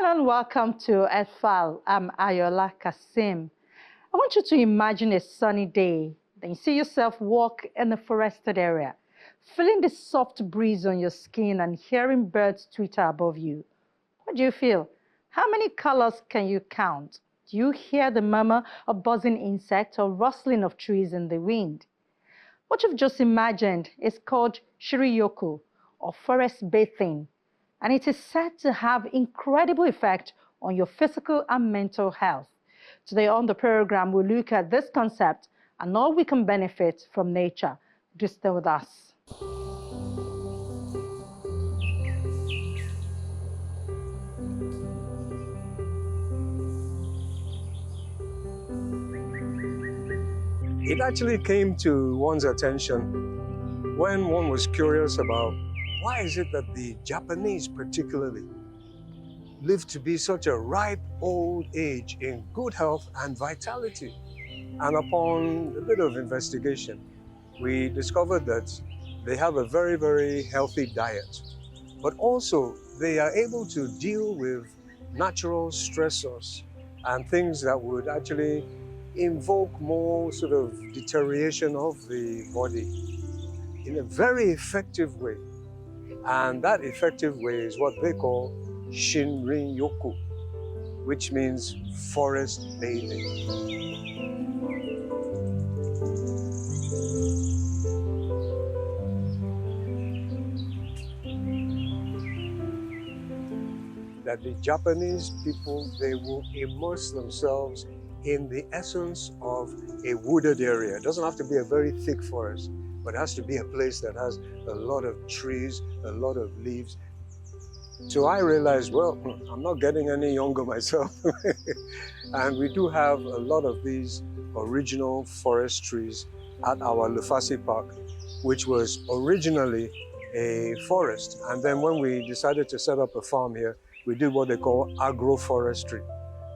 everyone, welcome to Earthfile. I'm Ayola Kasim. I want you to imagine a sunny day. Then you see yourself walk in a forested area, feeling the soft breeze on your skin and hearing birds twitter above you. What do you feel? How many colors can you count? Do you hear the murmur of buzzing insects or rustling of trees in the wind? What you've just imagined is called Shinrin-Yoku, or forest bathing, and it is said to have incredible effect on your physical and mental health. Today on the program, we'll look at this concept and all we can benefit from nature. Do stay with us. It actually came to one's attention when one was curious about why is it that the Japanese particularly live to be such a ripe old age in good health and vitality. And upon a bit of investigation, we discovered that they have a very, very healthy diet, but also they are able to deal with natural stressors and things that would actually invoke more sort of deterioration of the body in a very effective way. And that effective way is what they call Shinrin-Yoku, which means forest bathing. That the Japanese people, they will immerse themselves in the essence of a wooded area. It doesn't have to be a very thick forest, but it has to be a place that has a lot of trees, a lot of leaves. So I realized, well, I'm not getting any younger myself. And we do have a lot of these original forest trees at our Lufasi Park, which was originally a forest. And then when we decided to set up a farm here, we did what they call agroforestry.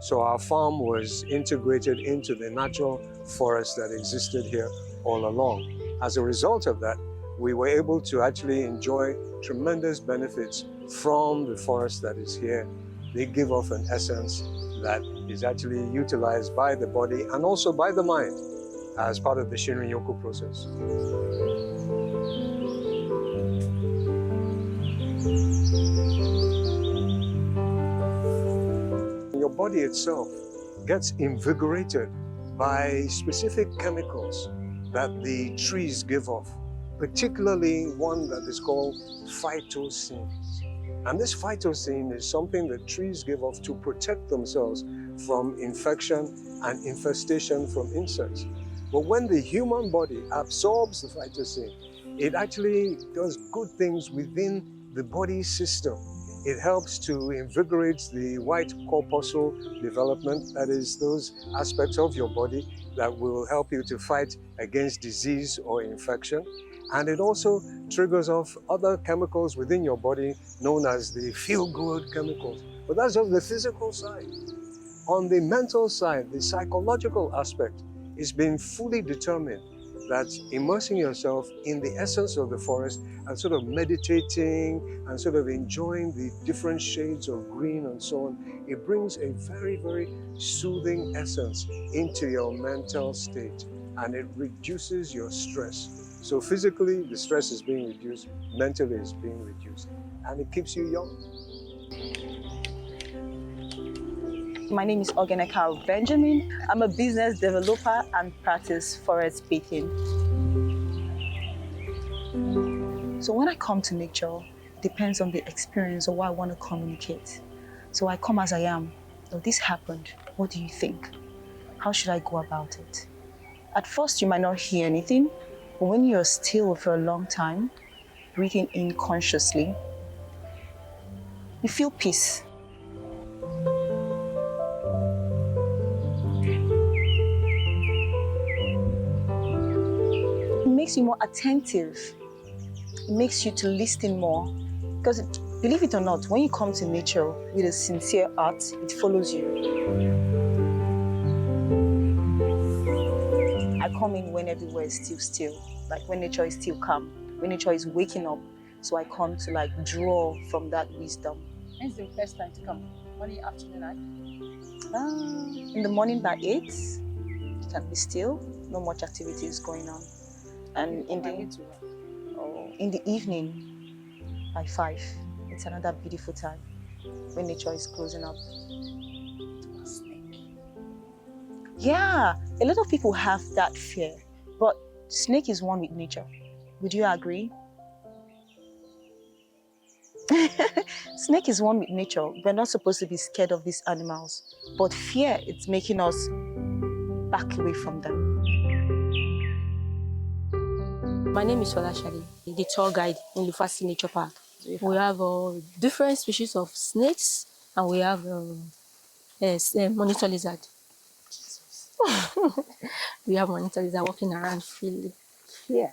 So our farm was integrated into the natural forest that existed here all along. As a result of that, we were able to actually enjoy tremendous benefits from the forest that is here. They give off an essence that is actually utilized by the body and also by the mind as part of the Shinrin-Yoku process. Your body itself gets invigorated by specific chemicals that the trees give off, particularly one that is called phytosine. And this phytosine is something that trees give off to protect themselves from infection and infestation from insects. But when the human body absorbs the phytosine, it actually does good things within the body system. It helps to invigorate the white corpuscle development, that is, those aspects of your body that will help you to fight against disease or infection. And it also triggers off other chemicals within your body known as the feel-good chemicals. But that's just the physical side. On the mental side, the psychological aspect is being fully determined that immersing yourself in the essence of the forest and sort of meditating and sort of enjoying the different shades of green and so on, it brings a very, very soothing essence into your mental state and it reduces your stress. So physically, the stress is being reduced, mentally it's being reduced, and it keeps you young. My name is Ogeneka Benjamin. I'm a business developer and practice forest bathing. So when I come to nature, it depends on the experience or what I want to communicate. So I come as I am. Oh, this happened. What do you think? How should I go about it? At first, you might not hear anything, but when you're still for a long time, breathing in consciously, you feel peace. It makes you more attentive. It makes you to listen more. Because believe it or not, when you come to nature with a sincere heart, it follows you. I come in when everywhere is still, like when nature is still calm, when nature is waking up. So I come to like draw from that wisdom When's the best time to come? Morning, afternoon, night? In the morning by 8, it can be still. No much activities going on. And in the evening by 5, it's another beautiful time when nature is closing up. Snake. Yeah, a lot of people have that fear, but snake is one with nature. Would you agree? Snake is one with nature. We're not supposed to be scared of these animals, but fear, it's making us back away from them. My name is Olashade, the tour guide in Lufasi Nature Park. We have different species of snakes, and we have monitor lizard. We have monitor lizard walking around freely. Yeah.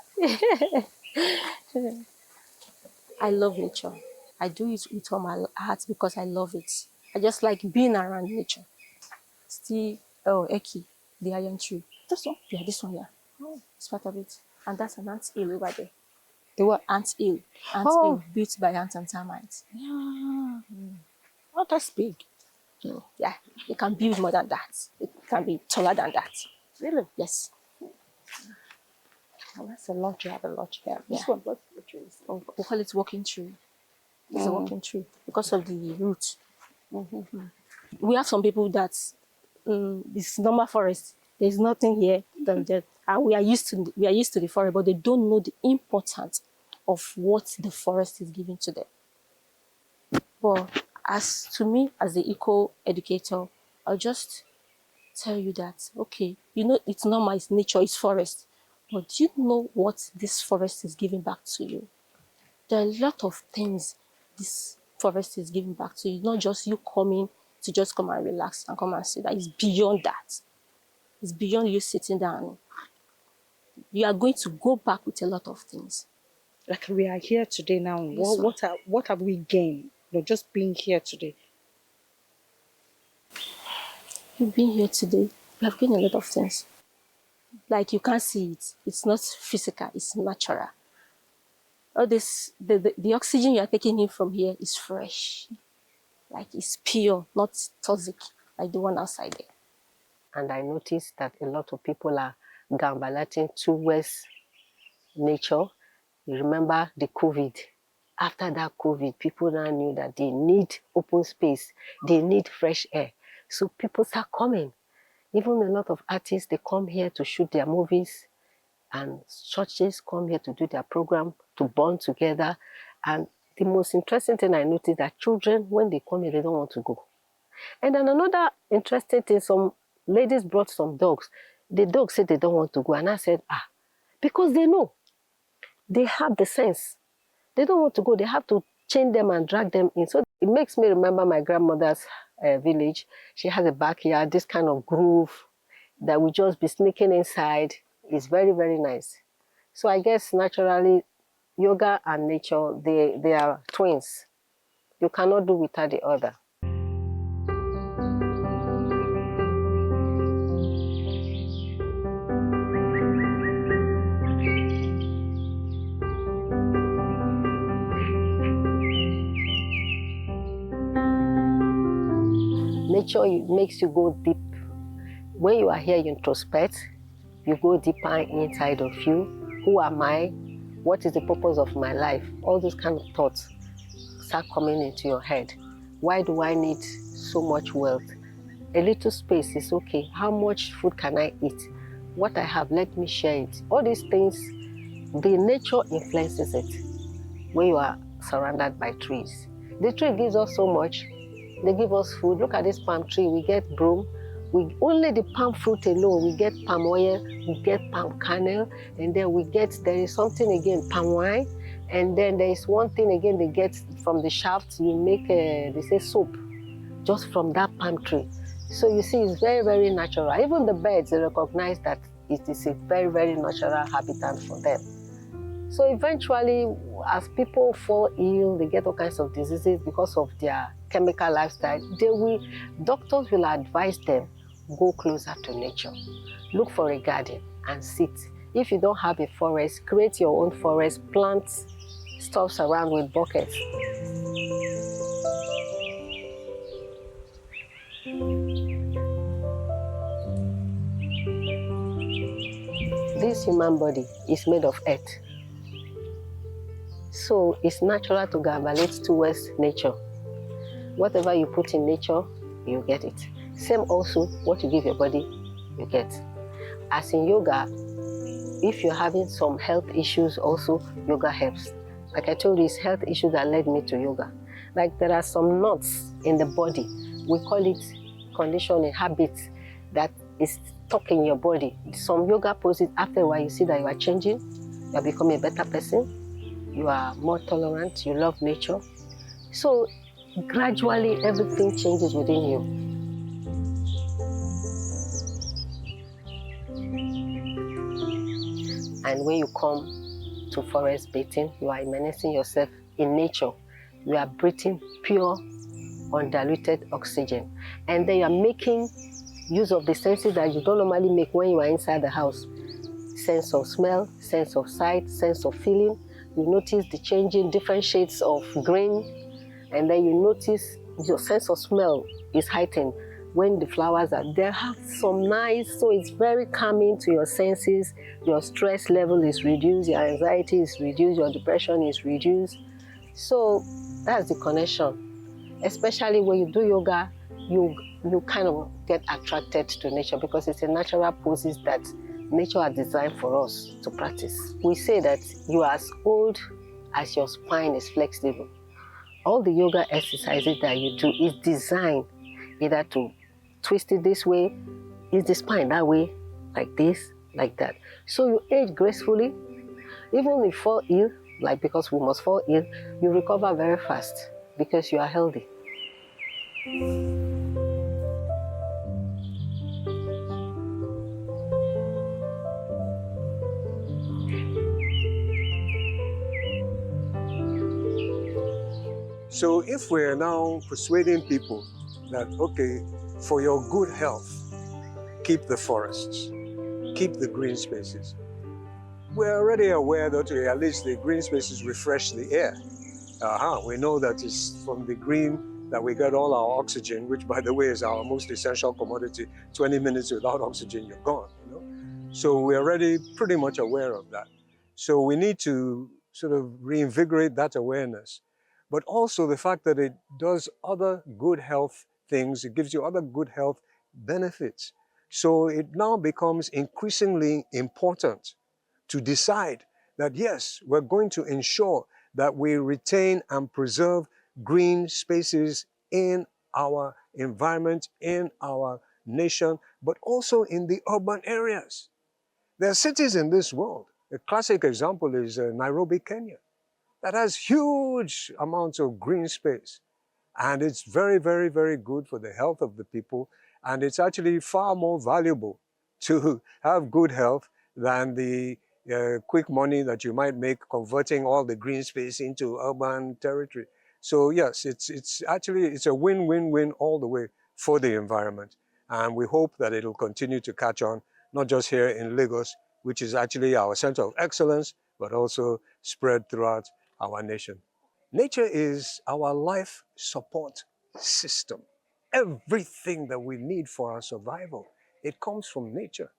I love nature. I do it with all my heart because I love it. I just like being around nature. See, Eki, the iron tree. This one? Yeah, this one, yeah. Oh, it's part of it. And that's an ant hill over there. The what? Ant hill. Ant hill built by ants and termites. Yeah. Oh, that's big. Yeah, it can build more than that. It can be taller than that. Really? Yes. Oh, that's a lodge. You have a lodge here. This Yeah. one, what the tree is? Oh, we call it walking tree. It's a walking tree because of the root. We have some people that it's normal forest. There's nothing here than that. And we are used to the forest, but they don't know the importance of what the forest is giving to them. But as to me, as the eco educator, I'll just tell you that, okay, you know, it's normal, it's nature, it's forest. But do you know what this forest is giving back to you? There are a lot of things this forest is giving back to you, not just you coming to just come and relax and come and sit. That is beyond that. It's beyond you sitting down. You are going to go back with a lot of things. Like we are here today now. Yes, What have we gained? You know, just being here today. You've been here today. You have gained a lot of things. Like you can't see it. It's not physical. It's natural. All this, the oxygen you are taking in from here is fresh. Like it's pure, not toxic, like the one outside there. And I noticed that a lot of people are gambalating towards nature. You remember the COVID. After that COVID, people now knew that they need open space, they need fresh air. So people start coming. Even a lot of artists, they come here to shoot their movies, and churches come here to do their program, to bond together. And the most interesting thing I noticed that children, when they come here, they don't want to go. And then another interesting thing, some ladies brought some dogs. The dogs said they don't want to go. And I said, because they know. They have the sense. They don't want to go. They have to chain them and drag them in. So it makes me remember my grandmother's village. She has a backyard, this kind of groove that we just be sneaking inside. It's very, very nice. So I guess naturally, yoga and nature, they are twins. You cannot do without the other. Nature makes you go deep. When you are here, you introspect. You go deeper inside of you. Who am I? What is the purpose of my life? All those kind of thoughts start coming into your head. Why do I need so much wealth? A little space is okay. How much food can I eat? What I have, let me share it. All these things, the nature influences it when you are surrounded by trees. The tree gives us so much. They give us food. Look at this palm tree. We get broom. Only the palm fruit alone, we get palm oil, we get palm kernel, and then there is something again, palm wine, and then there is one thing again they get from the shaft. You make, they say soap, just from that palm tree. So you see, it's very, very natural. Even the birds, they recognize that it is a very, very natural habitat for them. So eventually, as people fall ill, they get all kinds of diseases because of their chemical lifestyle, doctors will advise them, go closer to nature. Look for a garden and sit. If you don't have a forest, create your own forest, plant stuff around with buckets. this human body is made of earth. So it's natural to gravitate towards nature. Whatever you put in nature, you get it. Same also, what you give your body, you get. As in yoga, if you're having some health issues also, yoga helps. Like I told you, it's health issues that led me to yoga. Like there are some knots in the body. We call it conditioning, habits that is stuck in your body. Some yoga poses, after a while you see that you are changing, you are becoming a better person, you are more tolerant, you love nature. So gradually everything changes within you. And when you come to forest bathing, you are immersing yourself in nature. You are breathing pure, undiluted oxygen. And then you are making use of the senses that you don't normally make when you are inside the house. Sense of smell, sense of sight, sense of feeling. You notice the changing different shades of green. And then you notice your sense of smell is heightened when the flowers are there. Have some nice, so it's very calming to your senses. Your stress level is reduced, your anxiety is reduced, your depression is reduced. So that's the connection. Especially when you do yoga, you kind of get attracted to nature because it's a natural process that nature has designed for us to practice. We say that you are as old as your spine is flexible. All the yoga exercises that you do is designed either to twist it this way, is the spine that way, like this, like that. So you age gracefully. Even if you fall ill, like because we must fall ill, you recover very fast because you are healthy. So if we're now persuading people that, okay, for your good health, keep the forests, keep the green spaces. We're already aware that at least the green spaces refresh the air. We know that it's from the green that we get all our oxygen, which by the way is our most essential commodity. 20 minutes without oxygen, you're gone. So we're already pretty much aware of that. So we need to sort of reinvigorate that awareness. But also the fact that it does other good health things, it gives you other good health benefits. So it now becomes increasingly important to decide that yes, we're going to ensure that we retain and preserve green spaces in our environment, in our nation, but also in the urban areas. There are cities in this world. A classic example is Nairobi, Kenya, that has huge amounts of green space. And it's very, very, very good for the health of the people. And it's actually far more valuable to have good health than the quick money that you might make converting all the green space into urban territory. So yes, it's actually a win-win-win all the way for the environment. And we hope that it'll continue to catch on, not just here in Lagos, which is actually our center of excellence, but also spread throughout our nation. Nature is our life support system. Everything that we need for our survival, it comes from nature.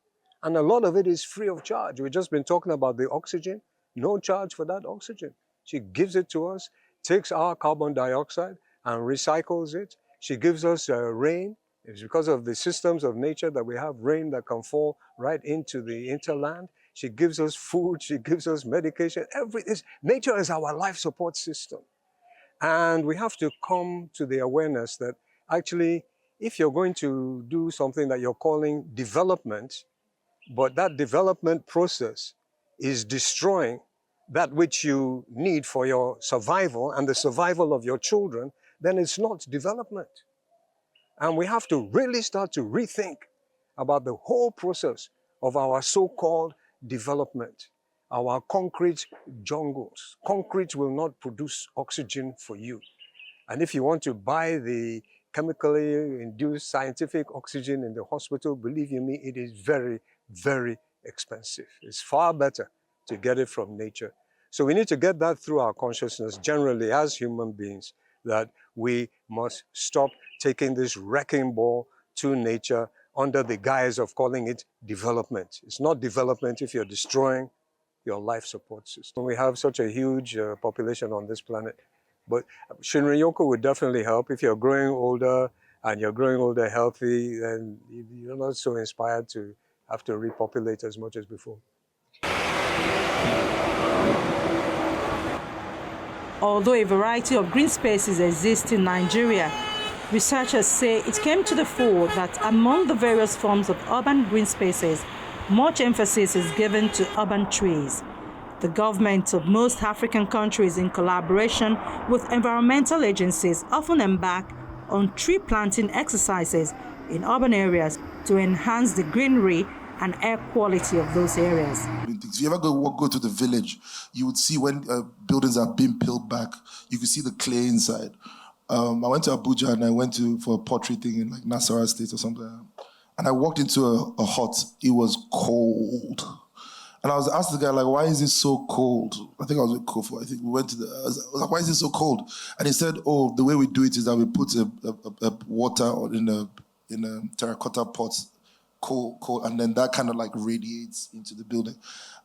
And a lot of it is free of charge. We've just been talking about the oxygen, no charge for that oxygen. She gives it to us, takes our carbon dioxide and recycles it. She gives us rain. It's because of the systems of nature that we have rain that can fall right into the hinterland. She gives us food, she gives us medication. Nature is our life support system. And we have to come to the awareness that actually, if you're going to do something that you're calling development, but that development process is destroying that which you need for your survival and the survival of your children, then it's not development. And we have to really start to rethink about the whole process of our so-called development, our concrete jungles. Concrete will not produce oxygen for you. And if you want to buy the chemically induced scientific oxygen in the hospital, believe you me, it is very, very expensive. It's far better to get it from nature. So we need to get that through our consciousness generally as human beings, that we must stop taking this wrecking ball to nature under the guise of calling it development. It's not development if you're destroying your life support system. We have such a huge population on this planet. But Shinrin-Yoku would definitely help. If you're growing older and you're growing older healthy, then you're not so inspired to have to repopulate as much as before. Although a variety of green spaces exist in Nigeria, researchers say it came to the fore that among the various forms of urban green spaces, much emphasis is given to urban trees. The governments of most African countries, in collaboration with environmental agencies, often embark on tree planting exercises in urban areas to enhance the greenery and air quality of those areas. If you ever go to the village, you would see when buildings are being peeled back, you could see the clay inside. I went to Abuja and I went for a pottery thing in like Nasarawa State or something. And I walked into a hut. It was cold. And I was asked the guy, like, why is it so cold? I think I was with Kofu. I think we went to I was like, why is it so cold? And he said, oh, the way we do it is that we put a water in a terracotta pot, cold, and then that kind of like radiates into the building.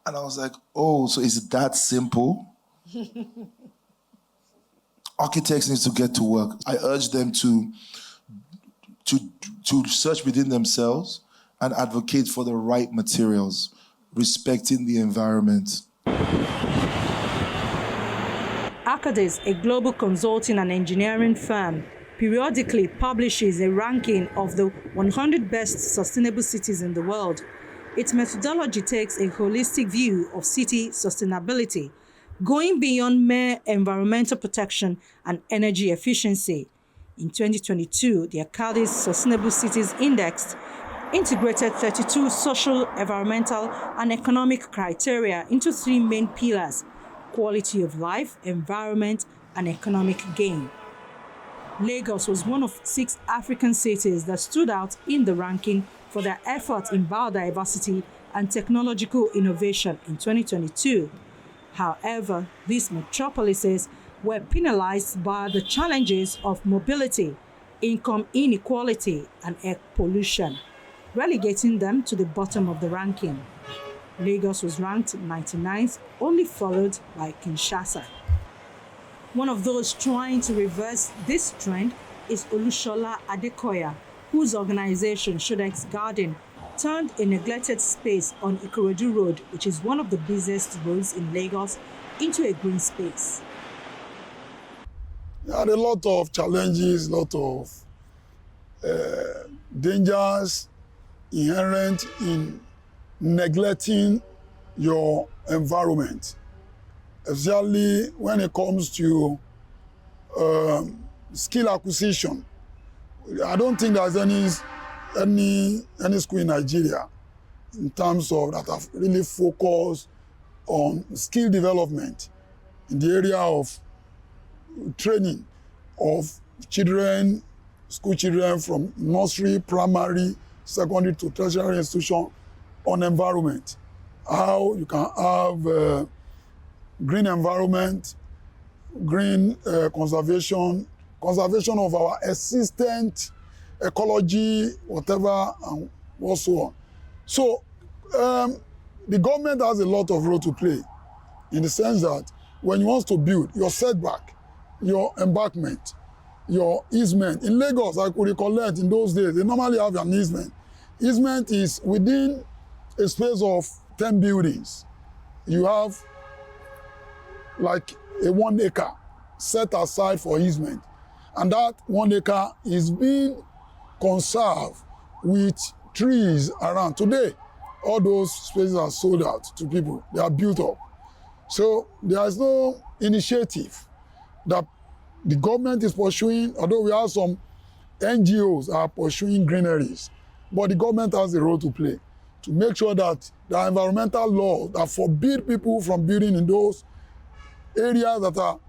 And I was like, oh, so is it that simple? Architects need to get to work. I urge them to search within themselves and advocate for the right materials, respecting the environment. Acadis, a global consulting and engineering firm, periodically publishes a ranking of the 100 best sustainable cities in the world. Its methodology takes a holistic view of city sustainability, going beyond mere environmental protection and energy efficiency. In 2022, the Acadis Sustainable Cities Index integrated 32 social, environmental, and economic criteria into three main pillars: quality of life, environment, and economic gain. Lagos was one of 6 African cities that stood out in the ranking for their efforts in biodiversity and technological innovation in 2022. However, these metropolises were penalized by the challenges of mobility, income inequality, and air pollution, relegating them to the bottom of the ranking. Lagos was ranked 99th, only followed by Kinshasa. One of those trying to reverse this trend is Olushola Adekoya, whose organization, Shodex Garden, turned a neglected space on Ikorodu Road, which is one of the busiest roads in Lagos, into a green space. There are a lot of challenges, a lot of dangers inherent in neglecting your environment, especially when it comes to skill acquisition. I don't think there's any school in Nigeria in terms of that have really focused on skill development in the area of training of children, school children from nursery, primary, secondary to tertiary institution on environment. How you can have green environment, green conservation of our existent ecology, whatever, and so on. So the government has a lot of role to play in the sense that when you want to build, your setback, your embankment, your easement. In Lagos, I could recollect in those days, they normally have an easement. Easement is within a space of 10 buildings. You have like a 1 acre set aside for easement. And that 1 acre is being conserved with trees around. Today, all those spaces are sold out to people. They are built up. So there is no initiative that the government is pursuing, although we have some NGOs are pursuing greeneries, but the government has a role to play to make sure that the environmental laws that forbid people from building in those areas that are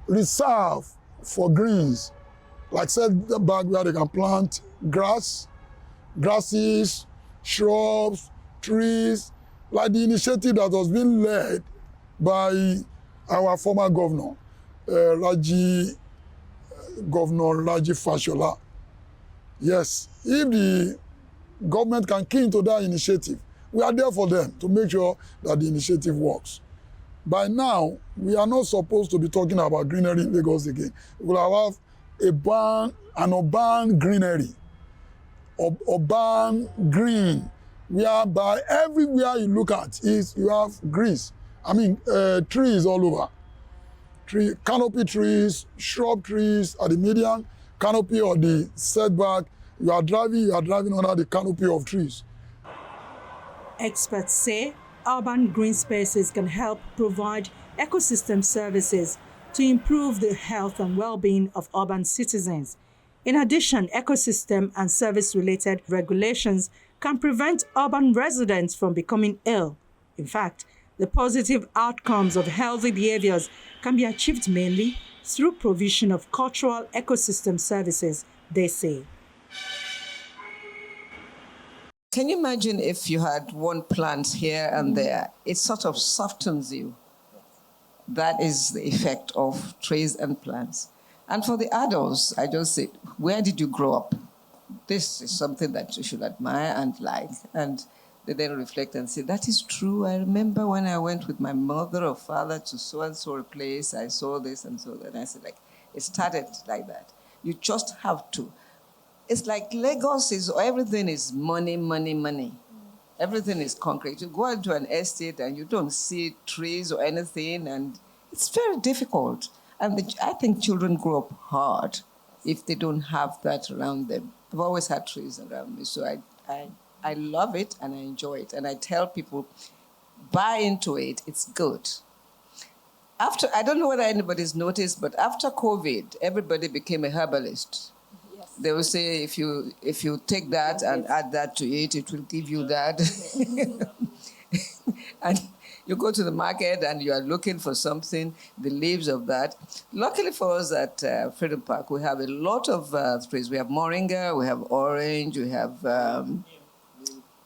reserved for greens, like said back where they can plant grasses, shrubs, trees, like the initiative that was being led by our former governor, Governor Raji Fashola. Yes, if the government can key into that initiative. We are there for them to make sure that the initiative works. By now, we are not supposed to be talking about greenery in Lagos again. We will have an urban greenery, urban green, whereby everywhere you look at you have greens. I mean, trees all over. Canopy trees, shrub trees at the median, canopy or the setback. You are driving under the canopy of trees. Experts say urban green spaces can help provide ecosystem services to improve the health and well-being of urban citizens. In addition, ecosystem and service-related regulations can prevent urban residents from becoming ill. In fact, the positive outcomes of healthy behaviors can be achieved mainly through provision of cultural ecosystem services, they say. Can you imagine if you had one plant here and there? It sort of softens you. That is the effect of trees and plants. And for the adults, I just say, where did you grow up? This is something that you should admire and like. And they then reflect and say, that is true. I remember when I went with my mother or father to so-and-so place, I saw this and so that. And I said, it started like that. You just have to. It's like Lagos everything is money, money, money. Everything is concrete. You go into an estate and you don't see trees or anything, and it's very difficult. And I think children grow up hard if they don't have that around them. I've always had trees around me, so I love it and I enjoy it. And I tell people, buy into it, it's good. I don't know whether anybody's noticed, but after COVID, everybody became a herbalist. They will say, if you take that and add that to it, it will give you that. And you go to the market and you are looking for something, the leaves of that. Luckily for us at Freedom Park, we have a lot of trees. We have moringa, we have orange, we have,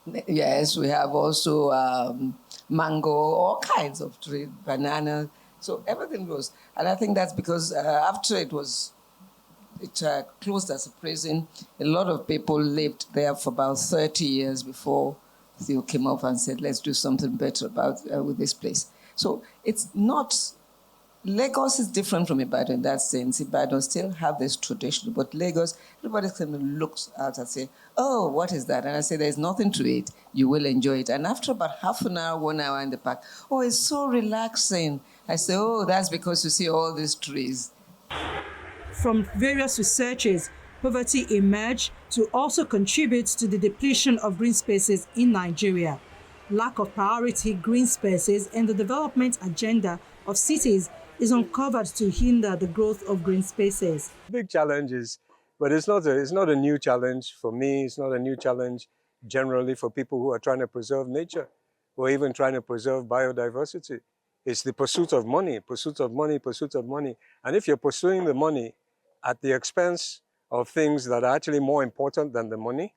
we have also mango, all kinds of trees, banana. So everything grows. And I think that's because after it closed as a prison, a lot of people lived there for about 30 years before Theo came up and said, let's do something better with this place. So it's not, Lagos is different from Ibadan in that sense. Ibadan still have this tradition, but Lagos, everybody kind of looks out and say, oh, what is that? And I say, there's nothing to it. You will enjoy it. And after about half an hour, 1 hour in the park, oh, it's so relaxing. I say, oh, that's because you see all these trees. From various researches, poverty emerged to also contribute to the depletion of green spaces in Nigeria. Lack of priority green spaces in the development agenda of cities is uncovered to hinder the growth of green spaces. Big challenges, but it's not a new challenge for me. It's not a new challenge generally for people who are trying to preserve nature or even trying to preserve biodiversity. It's the pursuit of money, pursuit of money, pursuit of money. And if you're pursuing the money at the expense of things that are actually more important than the money,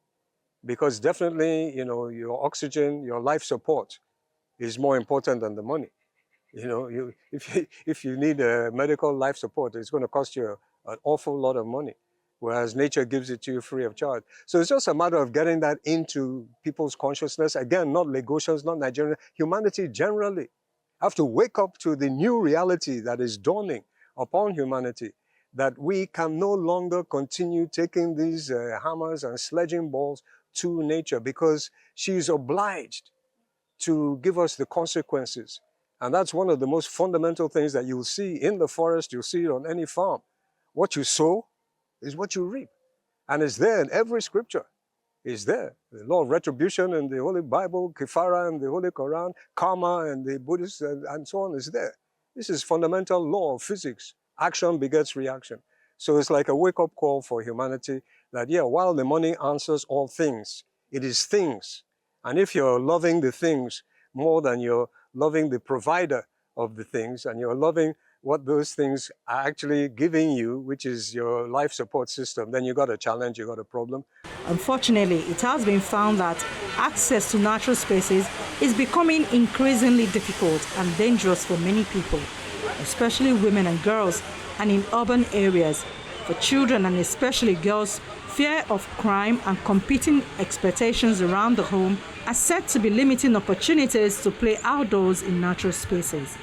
because definitely, your oxygen, your life support is more important than the money. If you need a medical life support, it's going to cost you an awful lot of money, whereas nature gives it to you free of charge. So it's just a matter of getting that into people's consciousness. Again, not Lagosians, not Nigerians, humanity generally have to wake up to the new reality that is dawning upon humanity, that we can no longer continue taking these hammers and sledging balls to nature, because she is obliged to give us the consequences. And that's one of the most fundamental things that you'll see in the forest, you'll see it on any farm. What you sow is what you reap. And it's there in every scripture. It's there. The law of retribution in the Holy Bible, Kifara in the Holy Quran, karma and the Buddhist and so on is there. This is fundamental law of physics. Action begets reaction. So it's like a wake-up call for humanity that, while the money answers all things, it is things. And if you're loving the things more than you're loving the provider of the things, and you're loving what those things are actually giving you, which is your life support system, then you got a challenge, you got a problem. Unfortunately, it has been found that access to natural spaces is becoming increasingly difficult and dangerous for many people, especially women and girls, and in urban areas. For children and especially girls fear of crime and competing expectations around the home are said to be limiting opportunities to play outdoors in natural spaces.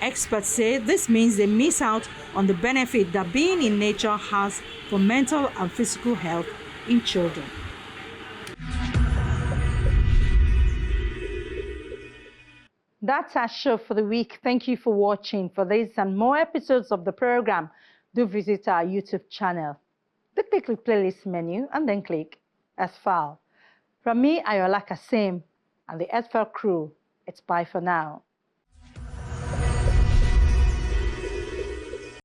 Experts say this means they miss out on the benefit that being in nature has for mental and physical health in children. That's our show for the week. Thank you for watching. For this and more episodes of the program, do visit our YouTube channel. Click the playlist menu and then click Earthfile. From me, Ayola Kasim, and the Earthfile crew, it's bye for now.